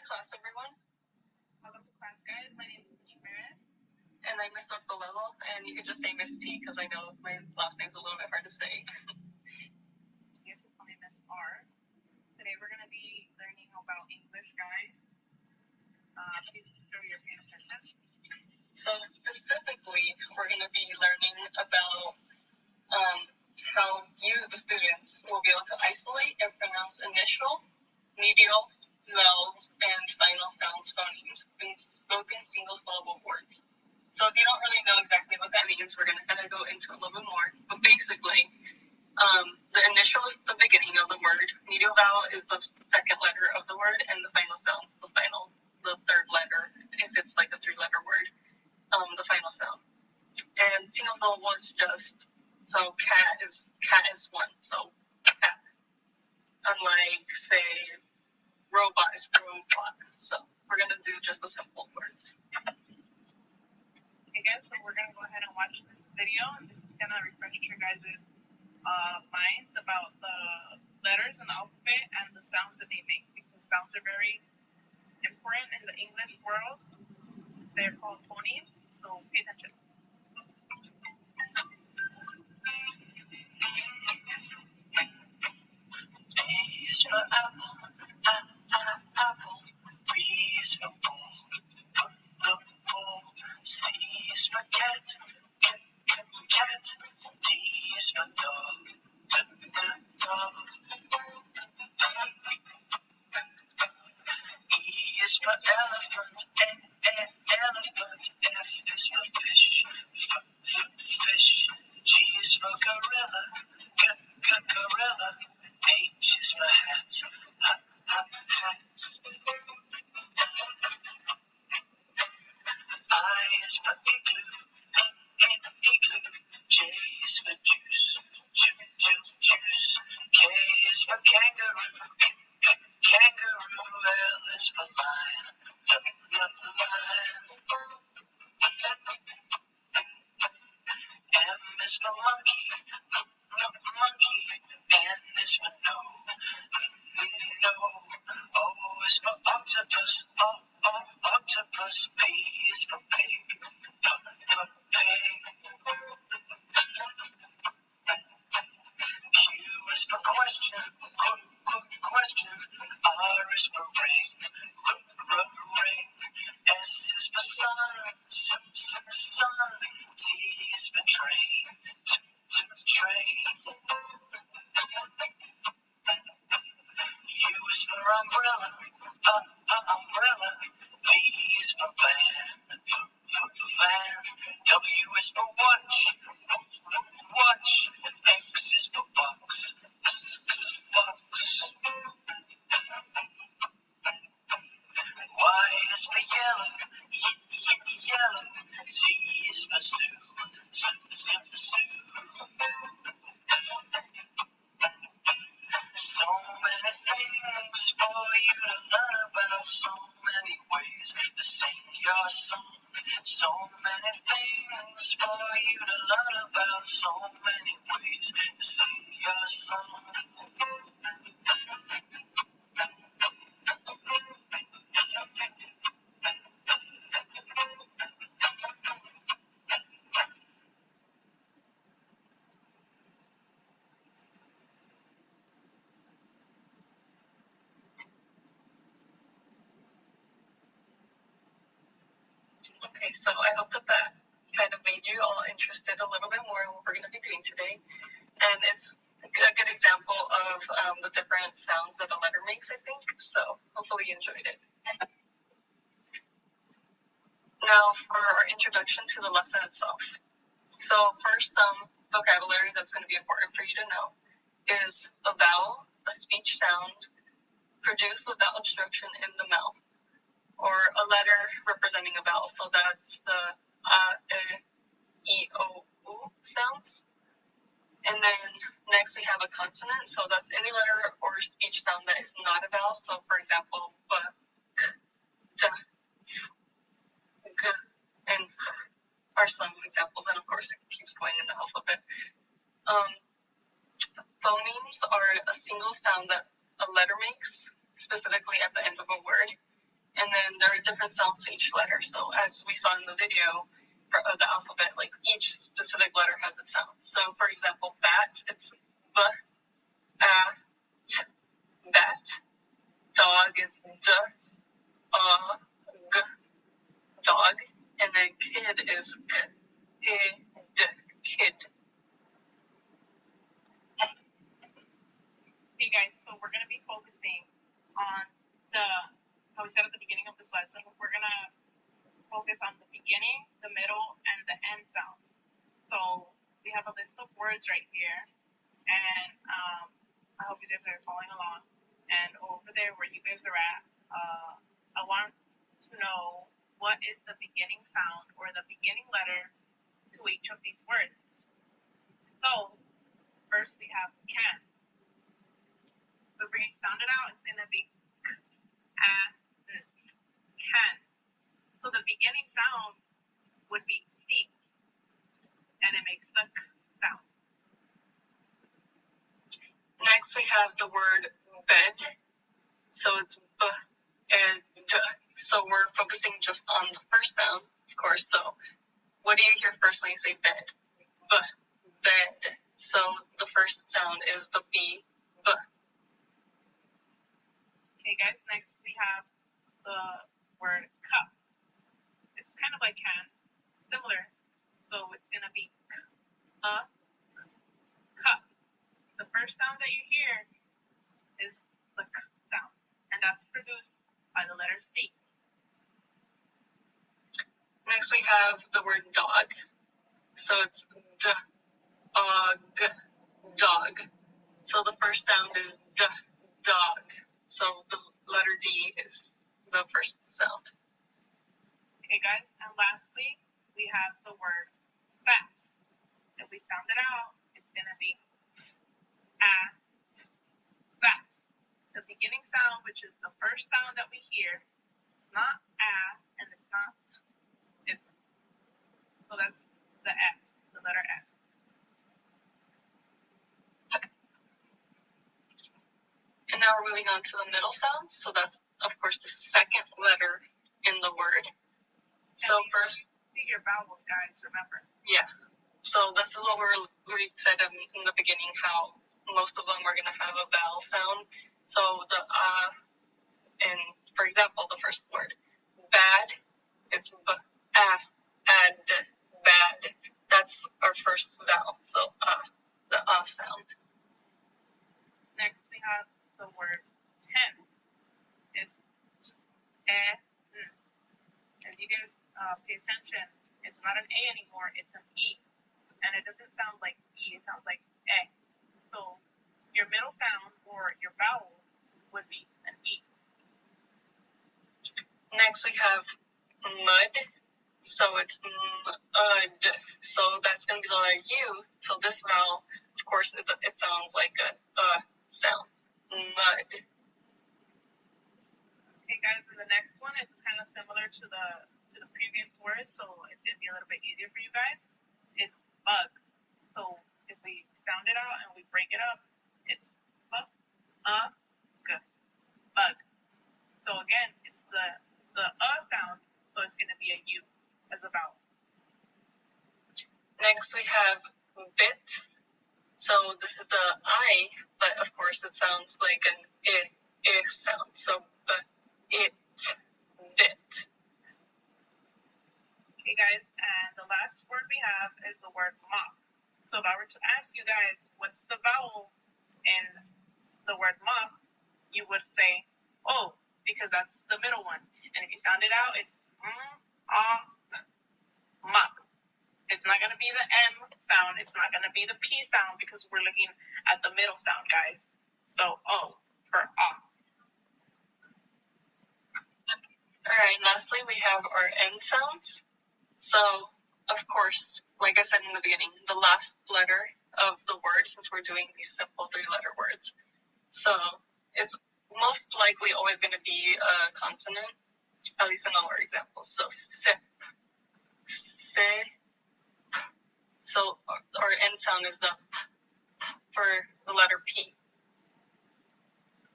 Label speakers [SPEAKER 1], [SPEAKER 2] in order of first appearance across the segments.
[SPEAKER 1] class, everyone.
[SPEAKER 2] Welcome to class, guys. My name is Ms. Ramirez.
[SPEAKER 1] And I'm Miss Lelo, and you can just say Miss T because I know my last name's a little bit hard to say.
[SPEAKER 2] You guys can call me Miss R. Today we're going to be learning about English, guys. Please show your paying attention.
[SPEAKER 1] So specifically, we're going to be learning about how you, the students, will be able to isolate and pronounce initial, medial, vowels, and final sounds phonemes in spoken single-syllable words. So if you don't really know exactly what that means, we're going to kind of go into it a little bit more. But basically, the initial is the beginning of the word, medial vowel is the second letter of the word, and the final sound is the third letter, if it's like a three-letter word, the final sound. And single syllable is just, so cat is one, so cat. Unlike, say, robot is robot. So we're going to do just the simple words.
[SPEAKER 2] Okay, guys, so we're going to go ahead and watch this video, and this is going to refresh your guys' minds about the letters in the alphabet and the sounds that they make, because sounds are very important in the English world. They're called phonemes, so pay attention.
[SPEAKER 3] A is for apple, apple. B is for ball, ball. C is for cat, cat. D is for dog, dog. E is for elephant, elephant. F is for fish, fish. G is for gorilla, gorilla. H is for hat, hat. I is for igloo, igloo. J is for juice, juice. K is for kangaroo, kangaroo. L is for lion, lion. M is for monkey, monkey. N is for no. O is for octopus, octopus. P is for pig, pig. Q is for question, question. R is for ring, ring. S is for sun. T is for train, train. U is for umbrella, umbrella. V is for van, van. W is for watch, watch. X is for box, box. Y is for yellow, yellow. Z is for zoo, zoo. So many things for you to learn about, so many ways to sing your song. So many things for you to learn about, so many ways to sing your song.
[SPEAKER 1] Okay, so I hope that kind of made you all interested a little bit more in what we're going to be doing today. And it's a good example of the different sounds that a letter makes, I think. So hopefully you enjoyed it. Now for our introduction to the lesson itself. So first, some vocabulary that's going to be important for you to know is a vowel, a speech sound, produced without obstruction in the mouth, or a letter representing a vowel. So that's the a, e, o, u sounds. And then next we have a consonant. So that's any letter or speech sound that is not a vowel. So for example, b, k, d, g, and h are some examples. And of course it keeps going in the alphabet. Phonemes are a single sound that a letter makes, specifically at the end of a word. different sounds to each letter. So as we saw in the video of the alphabet, like each specific letter has its sound. So for example, bat, it's b, a, t, bat. Dog is d, g, dog. And then kid is k, I, d, kid.
[SPEAKER 2] Hey guys, so we're going to be focusing on how we said at the beginning of this lesson, we're going to focus on the beginning, the middle, and the end sounds. So we have a list of words right here, and I hope you guys are following along. And over there where you guys are at, I want to know what is the beginning sound or the beginning letter to each of these words. So first we have can. So if we sound it out, it's going to be can. So the beginning sound would be C, and it makes the k sound.
[SPEAKER 1] Next we have the word bed. So it's b and d. So we're focusing just on the first sound, of course. So what do you hear first when you say bed? B, bed. So the first sound is the B, b.
[SPEAKER 2] Okay, guys, next we have the word cup. It's kind of like can, similar. So it's going to be cup. The first sound that you hear is the k sound, and that's produced by the letter C.
[SPEAKER 1] Next we have the word dog. So it's d, g, dog. So the first sound is d, dog. So the letter D is the first sound.
[SPEAKER 2] Okay, guys, and lastly, we have the word fat. If we sound it out, it's going to be fat. The beginning sound, which is the first sound that we hear, it's not and it's not t. It's, so that's the F, the letter F.
[SPEAKER 1] And now we're moving on to the middle sound. So that's, of course, the second letter in the word. So first,
[SPEAKER 2] see your vowels, guys, remember.
[SPEAKER 1] Yeah. So this is what we said in the beginning, how most of them are going to have a vowel sound. So the and for example, the first word, bad, it's b, ad, bad. That's our first vowel. So the sound.
[SPEAKER 2] Next, we have the word 10. It's t, and you guys pay attention. It's not an A anymore. It's an E, and it doesn't sound like E. It sounds like E. So your middle sound or your vowel would be an E.
[SPEAKER 1] Next, we have mud. So it's mud. So that's going to be the letter U. So this vowel, of course, it sounds like a sound. Mud.
[SPEAKER 2] Okay, guys, and the next one, it's kind of similar to the previous word, so it's going to be a little bit easier for you guys. It's bug. So if we sound it out and we break it up, it's bug. So again, it's the sound, so it's going to be a U as a vowel.
[SPEAKER 1] Next, we have bit. So this is the I, but of course it sounds like an I sound. So it, bit.
[SPEAKER 2] Okay, guys, and the last word we have is the word mop. So if I were to ask you guys, what's the vowel in the word mop, you would say, oh, because that's the middle one. And if you sound it out, it's mop. It's not going to be the M sound. It's not going to be the P sound because we're looking at the middle sound, guys. So, O for ah.
[SPEAKER 1] All right, lastly, we have our end sounds. So, of course, like I said in the beginning, the last letter of the word, since we're doing these simple 3-letter words. So, it's most likely always going to be a consonant, at least in all our examples. So, sip, say. So our end sound is the p for the letter P.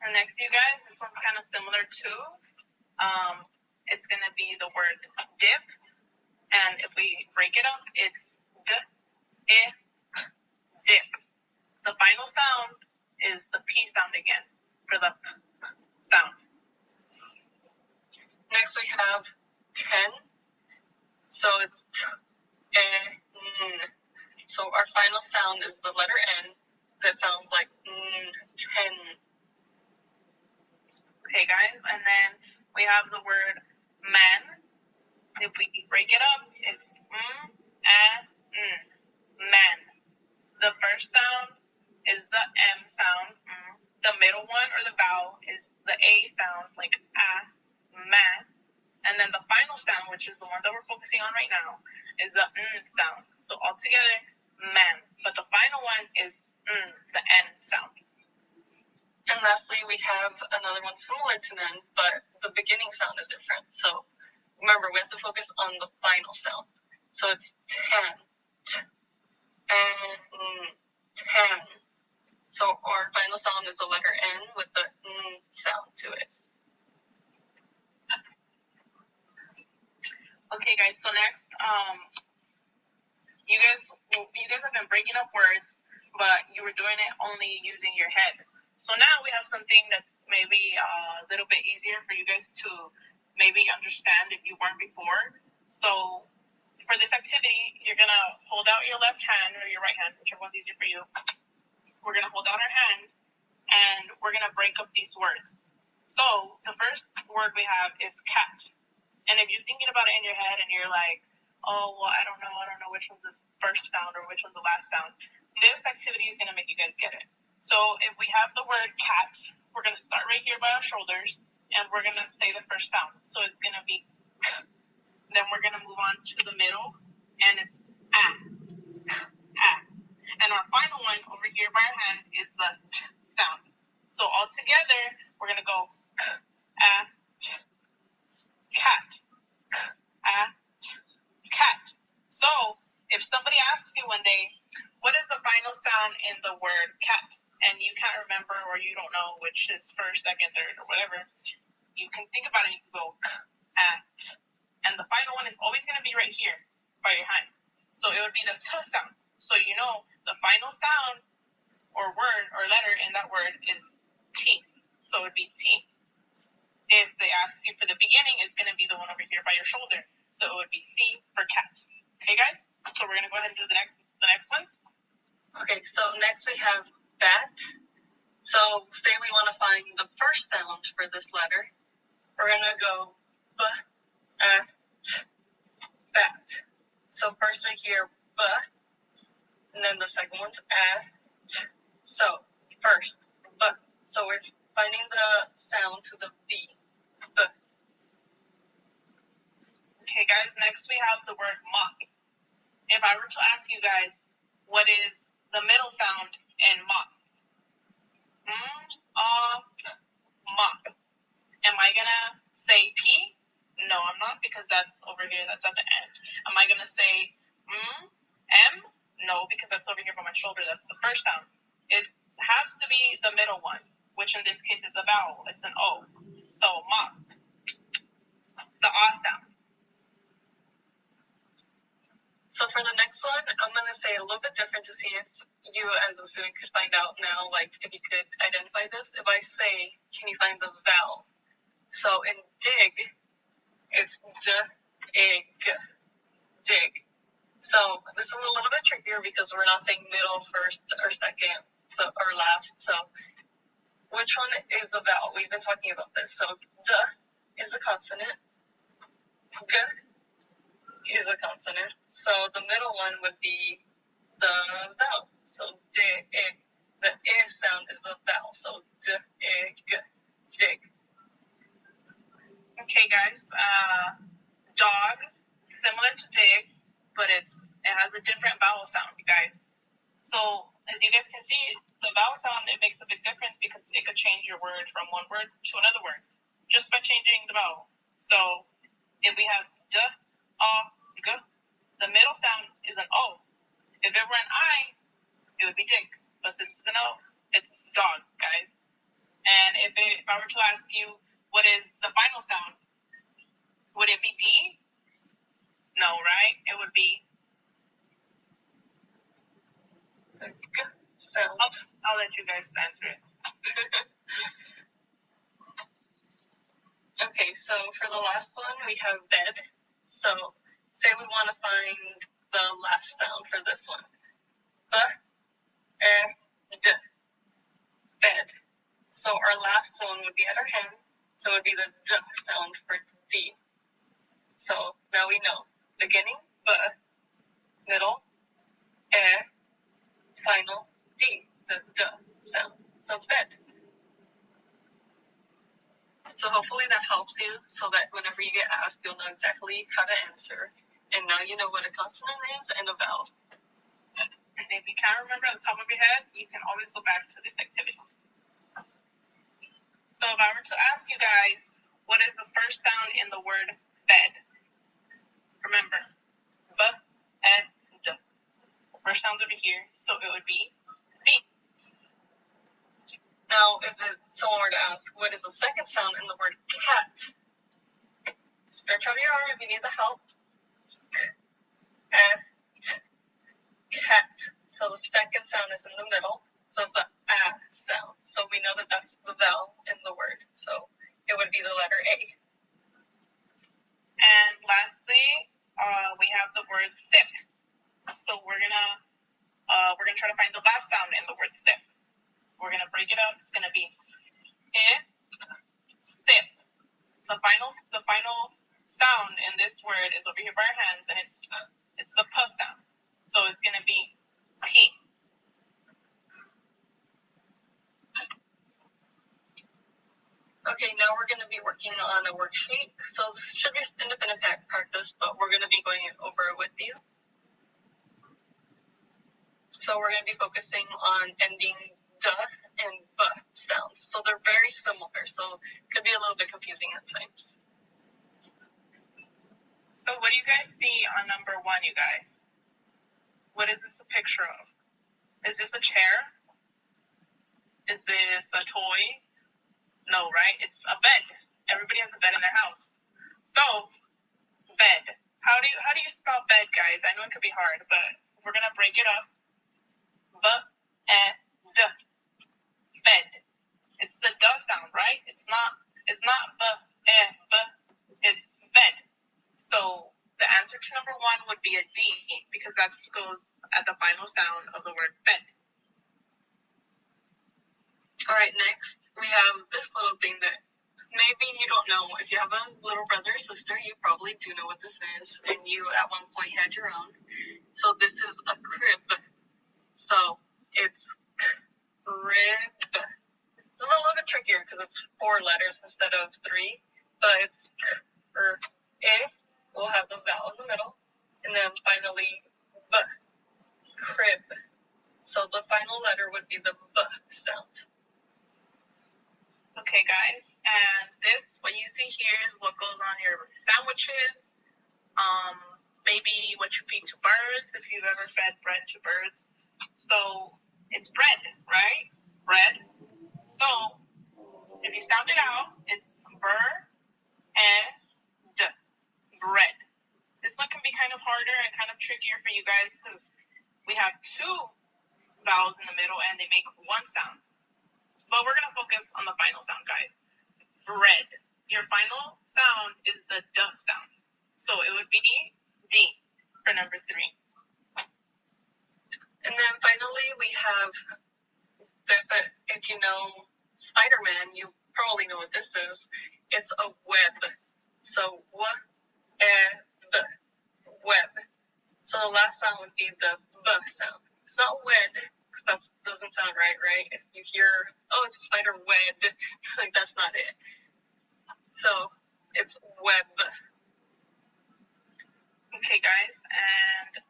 [SPEAKER 1] And next, you guys, this one's kind of similar too.
[SPEAKER 2] it's going to be the word dip. And if we break it up, it's dip. The final sound is the P sound again for the P sound.
[SPEAKER 1] Next we have 10. So it's N. So our final sound is the letter N. That sounds like 10.
[SPEAKER 2] Okay, guys, and then we have the word man. If we break it up, it's man. The first sound is the M sound. The middle one, or the vowel, is the A sound, like man. And then the final sound, which is the ones that we're focusing on right now, is the sound. So altogether, man. But the final one is the N sound.
[SPEAKER 1] And lastly, we have another one similar to men, but the beginning sound is different. So remember, we have to focus on the final sound. So it's 10. Ten. So our final sound is the letter N with the sound to it.
[SPEAKER 2] Okay, guys. So next, you guys have been breaking up words, but you were doing it only using your head. So now we have something that's maybe a little bit easier for you guys to maybe understand if you weren't before. So for this activity, you're going to hold out your left hand or your right hand, whichever one's easier for you. We're going to hold out our hand, and we're going to break up these words. So the first word we have is cat. And if you're thinking about it in your head and you're like, oh, well, I don't know which one's the first sound or which one's the last sound, this activity is going to make you guys get it. So if we have the word cat, we're going to start right here by our shoulders, and we're going to say the first sound. So it's going to be k. Then we're going to move on to the middle, and it's and our final one over here by our hand is the t sound. So all together, we're going to go k, t, cat, cat. So if somebody asks you one day, what is the final sound in the word cat? And you can't remember, or you don't know which is first, second, third, or whatever, you can think about it and you can go k, and the final one is always going to be right here by your hand. So it would be the t sound. So you know the final sound or word or letter in that word is T. So it would be T. If they ask you for the beginning, it's going to be the one over here by your shoulder. So it would be C for cat. Okay, guys? So we're going to go ahead and do the next ones.
[SPEAKER 1] Okay, so next we have bat. So say we want to find the first sound for this letter. We're going to go b, t, bat. So first we hear b, and then the second one's t. So first, b. So we're finding the sound to the B. B.
[SPEAKER 2] Okay, guys, next we have the word mop. If I were to ask you guys, what is the middle sound in mop? Mop. Am I going to say P? No, I'm not, because that's over here. That's at the end. Am I going to say M? No, because that's over here by my shoulder. That's the first sound. It has to be the middle one, which in this case is a vowel. It's an O. So mop. The ah sound.
[SPEAKER 1] So for the next one, I'm going to say it a little bit different to see if you as a student could find out now, like if you could identify this. If I say, can you find the vowel? So in dig, it's d-ig, dig. So this is a little bit trickier because we're not saying middle, first, or second, or last. So which one is a vowel? We've been talking about this. So d is a consonant, g is a consonant. So the middle one would be the vowel. So d-ig. The I sound is the vowel. So d-ig, dig.
[SPEAKER 2] Okay, guys. Dog, similar to dig, but it has a different vowel sound, you guys. So as you guys can see, the vowel sound, it makes a big difference because it could change your word from one word to another word just by changing the vowel. So if we have d, g, the middle sound is an O. If it were an I, it would be dig. But since it's an O, it's dog, guys. And if I were to ask you, what is the final sound? Would it be D? No, right? It would be.
[SPEAKER 1] The G sound.
[SPEAKER 2] I'll let you guys answer it.
[SPEAKER 1] Okay, so for the last one, we have bed. So say we want to find the last sound for this one. B, bed. So our last one would be at our hand. So it would be the D sound for D. So now we know. Beginning, B, middle, E, final, D, the D sound. So bed. So hopefully that helps you so that whenever you get asked, you'll know exactly how to answer. And now you know what a consonant is and a vowel.
[SPEAKER 2] And if you can't remember at the top of your head, you can always go back to this activity. So if I were to ask you guys, what is the first sound in the word bed? Remember, B, E, D. The first sound's over here, so it would be B.
[SPEAKER 1] Now, if someone were to ask, what is the second sound in the word cat? Stretch out your arm if you need the help. Cat. So the second sound is in the middle. So it's the A sound. So we know that that's the vowel in the word. So it would be the letter A.
[SPEAKER 2] And lastly, we have the word sip. So we're gonna try to find the last sound in the word sip. We're gonna break it up. It's gonna be sip. The final sound in this word is over here by our hands, and it's the P sound. So it's gonna be P.
[SPEAKER 1] Okay, now we're going to be working on a worksheet. So this should be independent practice, but we're going to be going over it with you. So we're going to be focusing on ending D and B sounds. So they're very similar, so it could be a little bit confusing at times.
[SPEAKER 2] So what do you guys see on number 1, you guys? What is this a picture of? Is this a chair? Is this a toy? No, right? It's a bed. Everybody has a bed in their house. So, bed. How do you spell bed, guys? I know it could be hard, but we're gonna break it up. B, E, D. Bed. It's the D sound, right? It's not B, E, B. It's bed. So the answer to number 1 would be a D because that goes at the final sound of the word bed.
[SPEAKER 1] All right, next we have this little thing that maybe you don't know. If you have a little brother or sister, you probably do know what this is, and you at one point had your own. So this is a crib. So it's crib. This is a little bit trickier because it's 4 letters instead of 3, but it's k-r-i. We'll have the vowel in the middle, and then finally b, crib. So the final letter would be the B sound.
[SPEAKER 2] Okay, guys, and this, what you see here is what goes on your sandwiches, maybe what you feed to birds, if you've ever fed bread to birds. So it's bread, right? Bread. So if you sound it out, it's b-e-d, bread. This one can be kind of harder and kind of trickier for you guys because we have 2 vowels in the middle and they make 1 sound. But we're going to focus on the final sound, guys. Bread. Your final sound is the D sound. So it would be D for number 3.
[SPEAKER 1] And then finally we have this that if you know Spider-Man, you probably know what this is. It's a web. So w-e-b, web. So the last sound would be the B sound. It's not wed, because that doesn't sound right? If you hear, oh, it's a spider web, like that's not it. So it's web.
[SPEAKER 2] Okay, guys, and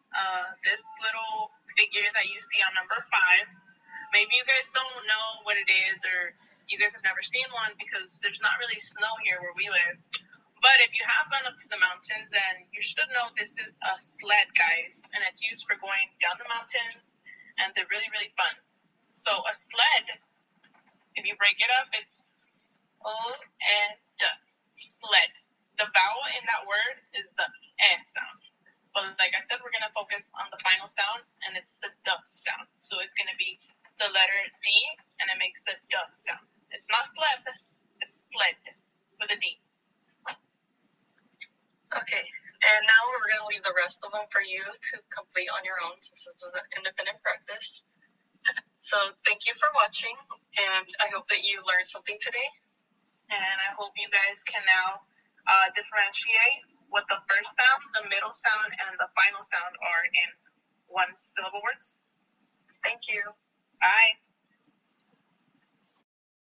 [SPEAKER 2] this little figure that you see on number 5, maybe you guys don't know what it is, or you guys have never seen one because there's not really snow here where we live. But if you have gone up to the mountains, then you should know this is a sled, guys, and it's used for going down the mountains, and they're really, really fun. So a sled, if you break it up, it's S-O-E-D, sled. The vowel in that focus on the final sound, and it's the D sound. So it's going to be the letter D, and it makes the D sound. It's not sled, it's sled with a D.
[SPEAKER 1] Okay, and now we're going to leave the rest of them for you to complete on your own, since this is an independent practice. So thank you for watching, and I hope that you learned something today.
[SPEAKER 2] And I hope you guys can now differentiate what the first sound, the middle sound, and the final sound are in one syllable words.
[SPEAKER 1] Thank you.
[SPEAKER 2] Bye.